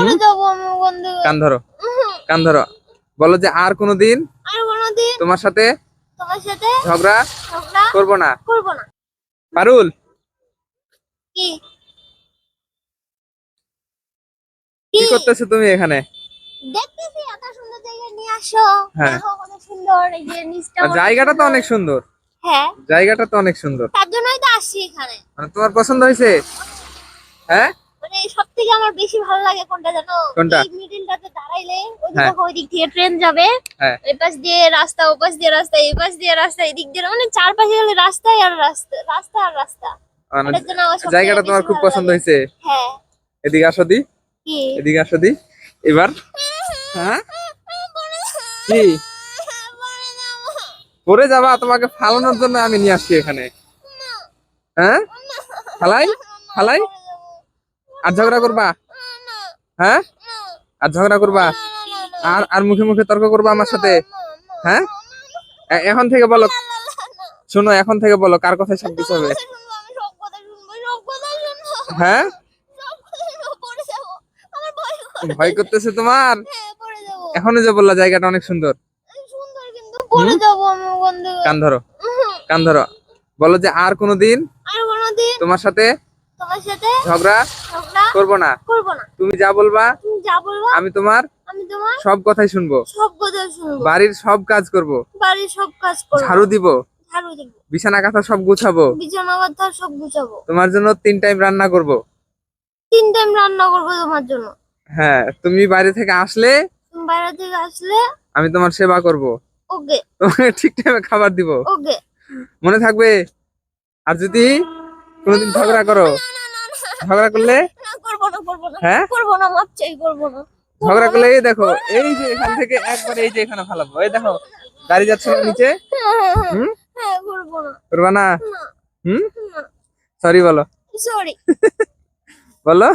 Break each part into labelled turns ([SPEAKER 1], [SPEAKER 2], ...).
[SPEAKER 1] পড়ে যাবো আমি ওখান থেকে।
[SPEAKER 2] কান ধরো, কান ধরো। বলো যে আর কোনোদিন তোমার সাথে ঝগড়া করবো না। পারুল,
[SPEAKER 1] কি
[SPEAKER 2] কি করতেছো তুমি এখানে?
[SPEAKER 1] দেখতেছি এত সুন্দর জায়গা নিয়ে আসো।
[SPEAKER 2] হ্যাঁ।
[SPEAKER 1] দেখো কত সুন্দর, এই যে নিচটা
[SPEAKER 2] আর জায়গাটা তো অনেক সুন্দর।
[SPEAKER 1] হ্যাঁ,
[SPEAKER 2] জায়গাটা তো অনেক সুন্দর।
[SPEAKER 1] তার জন্যই তো আসছি এখানে।
[SPEAKER 2] মানে তোমার পছন্দ হয়েছে? হ্যাঁ,
[SPEAKER 1] মানে সব থেকে আমার বেশি ভালো লাগে কোনটা জানো?
[SPEAKER 2] কোনটা?
[SPEAKER 1] এই মিডিলটাতে দাঁড়াইলে ওই
[SPEAKER 2] হ্যাঁ।
[SPEAKER 1] দেখো ওই দিক দিয়ে ট্রেন যাবে,
[SPEAKER 2] হ্যাঁ।
[SPEAKER 1] এই পাশ দিয়ে রাস্তা, ও পাশ দিয়ে রাস্তা, এই পাশ দিয়ে রাস্তা, এই দিক দিয়ে, মানে চারপাশে গেলে রাস্তাই আর রাস্তা, রাস্তা আর রাস্তা।
[SPEAKER 2] মানে
[SPEAKER 1] এটার জন্য আমার সব
[SPEAKER 2] জায়গাটা তোমার খুব পছন্দ হয়েছে।
[SPEAKER 1] হ্যাঁ।
[SPEAKER 2] এদিকে আসো দি,
[SPEAKER 1] কি
[SPEAKER 2] এদিকে আসো দি এবার। হ্যাঁ, কি পরে যাবা? তোমাকে ফালানোর জন্য আমি নিয়ে আসছি এখানে। হ্যাঁ, ফালাই ফালাই। আর ঝগড়া করবা? হ্যাঁ, আর ঝগড়া করবা? আর আর মুখে মুখে তর্ক করবা আমার সাথে? হ্যাঁ, এখন থেকে বলো, শোনো, এখন থেকে বলো কার কথায় সব কিছু হবে। হ্যাঁ, ভয় করতেছে তোমার? এখনই যে বললা জায়গাটা অনেক সুন্দর। কান ধরো, কান ধরো। বলো যে আর কোনোদিন তোমার সাথে ঝগড়া করবো না। তুমি যা বলবা আমি তোমার সব কথাই শুনবো। বাড়ির সব কাজ করব, ঝাড়ু দিব, বিছানা কাঁথা সব গুছাবো, তোমার জন্য 3 টাইম রান্না করব।
[SPEAKER 1] 3 টাইম রান্না করবো তোমার জন্য।
[SPEAKER 2] হ্যাঁ, তুমি বাইরে থেকে আসলে
[SPEAKER 1] বাইরে থেকে আসলে
[SPEAKER 2] আমি তোমার সেবা করব,
[SPEAKER 1] ওকে
[SPEAKER 2] তোমাকে ঠিক টাইমে খাবার দিব।
[SPEAKER 1] ওকে,
[SPEAKER 2] মনে থাকবে? আর যদি কোনোদিন ঝগড়া করো, ঝগড়া করলে
[SPEAKER 1] করবো না,
[SPEAKER 2] হ্যাঁ
[SPEAKER 1] করবো না, মাপ চাই, করবো না।
[SPEAKER 2] ঝগড়া করলে এই দেখো, এই যে এখান থেকে একবার এই যে এখানে ফালাবো। এই দেখো গাড়ি যাচ্ছে না নিচে। হুম,
[SPEAKER 1] হ্যাঁ, করবো না।
[SPEAKER 2] করবা না? হুম, সরি বলো,
[SPEAKER 1] সরি
[SPEAKER 2] বলো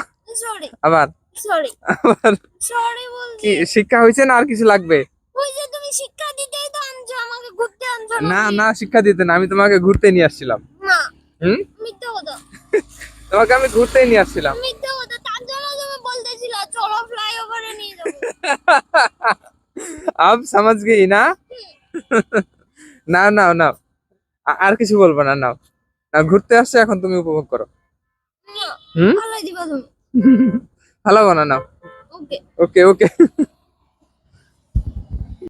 [SPEAKER 1] সরি
[SPEAKER 2] আবার।
[SPEAKER 1] সরি
[SPEAKER 2] আবার
[SPEAKER 1] সরি বলছি।
[SPEAKER 2] কি শিক্ষা হয়েছে না আর কিছু লাগবে?
[SPEAKER 1] ওই যে তুমি শিক্ষা দিতেই তো আনছো, আমাকে ঘুরতে আনছো
[SPEAKER 2] না না, শিক্ষা দিতে না, আমি তোমাকে ঘুরতে নিয়ে আসছিলাম।
[SPEAKER 1] না,
[SPEAKER 2] হুম,
[SPEAKER 1] মিথ্যা কথা,
[SPEAKER 2] তোমাকে আমি ঘুরতে নিয়ে আসছিলাম।
[SPEAKER 1] মিথ্যা কথা। তার জন্য তুমি বলতেছিলা চলো ফ্লাইওভারে নিয়ে যাবো।
[SPEAKER 2] আব সমাজ গই না? না না না, আর কিছু বলবো না। নাও, না ঘুরতে আসছে, এখন তুমি উপভোগ করো।
[SPEAKER 1] না,
[SPEAKER 2] হুম,
[SPEAKER 1] ভালো দিবা তুমি।
[SPEAKER 2] ভালো বানা নাও।
[SPEAKER 1] ওকে
[SPEAKER 2] ওকে ওকে।